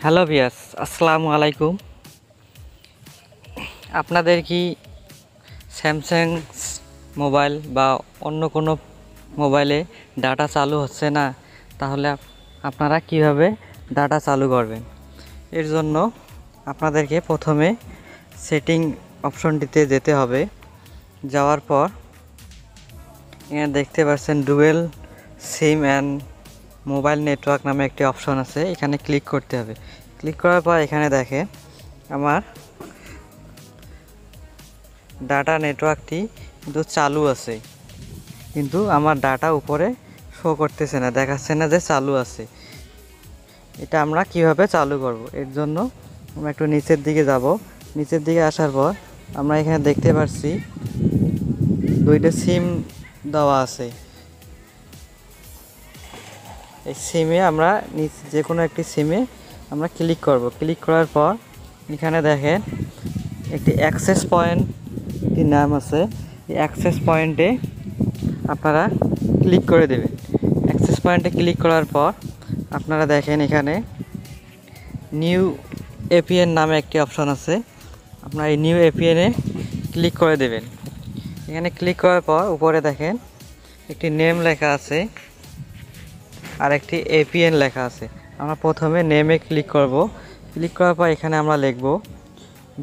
Hello ভিয়াস, আসসালামু আলাইকুম। আপনাদের কি স্যামসাং মোবাইল বা অন্য কোনো মোবাইলে ডাটা চালু হচ্ছে না? তাহলে আপনারা কিভাবে ডাটা চালু করবেন? এর জন্য আপনাদেরকে প্রথমে সেটিং অপশনটিতে যেতে হবে। যাওয়ার পর এখানে দেখতে পাচ্ছেন dual SIM and mobile network নামে একটি অপশন আছে, এখানে ক্লিক করতে হবে। ক্লিক করার পর এখানে দেখেন আমার ডাটা নেটওয়ার্কটি কিন্তু চালু আছে, কিন্তু আমার ডাটা উপরে শো করতেছে না, দেখাচ্ছে না যে চালু আছে। এটা আমরা কিভাবে চালু করব? এর জন্য আমরা একটু নিচের দিকে যাব। নিচের দিকে আসার পর আমরা এখানে দেখতে পাচ্ছি দুইটা সিম দেওয়া আছে। এই সিমে আমরা যে কোনো একটি সিমে আমরা ক্লিক করব। ক্লিক করার পর এখানে দেখেন একটি অ্যাক্সেস পয়েন্টটির নাম আছে। এই অ্যাক্সেস পয়েন্টে আপনারা ক্লিক করে দেবেন। অ্যাক্সেস পয়েন্টে ক্লিক করার পর আপনারা দেখেন এখানে নিউ এপিএন নামে একটি অপশন আছে। আপনারা এই নিউ এপিএনে ক্লিক করে দেবেন। এখানে ক্লিক করার পর উপরে দেখেন একটি নেম লেখা আছে আর একটি এপিএন লেখা আছে। আমরা প্রথমে নেমে ক্লিক করব। ক্লিক করার পর এখানে আমরা লিখব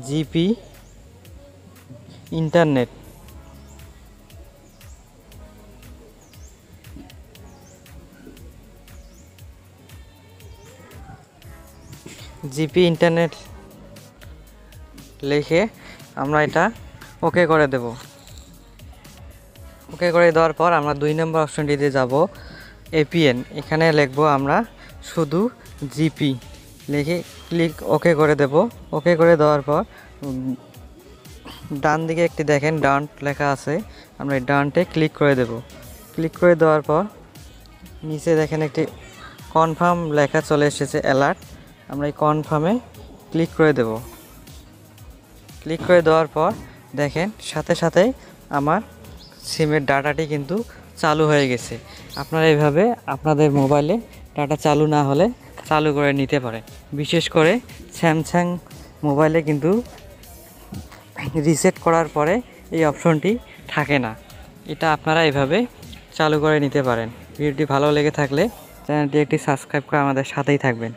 জিপি ইন্টারনেট। জিপি ইন্টারনেট লিখে আমরা এটা ওকে করে দেব। ওকে করে দেওয়ার পর আমরা 2 নম্বর অপশনটিতে যাব, এপিএন। এখানে লিখব আমরা শুধু জিপি, লিখে ক্লিক ওকে করে দেব। ওকে করে দেওয়ার পর ডান দিকে একটি দেখেন ডান লেখা আছে, আমরা এই ডানটে ক্লিক করে দেব। ক্লিক করে দেওয়ার পর নিচে দেখেন একটি কনফার্ম লেখা চলে এসেছে, অ্যালার্ট। আমরা এই কনফার্মে ক্লিক করে দেব। ক্লিক করে দেওয়ার পর দেখেন সাথে সাথেই আমার সিমের ডাটাটি কিন্তু চালু হয়ে গেছে। আপনারা এইভাবে আপনাদের মোবাইলে ডাটা চালু না হলে চালু করে নিতে পারেন। বিশেষ করে স্যামসাং মোবাইলে কিন্তু রিসেট করার পরে এই অপশনটি থাকে না। এটা আপনারা এইভাবে চালু করে নিতে পারেন। ভিডিওটি ভালো লেগে থাকলে চ্যানেলটি একটি সাবস্ক্রাইব করে আমাদের সাথেই থাকবেন।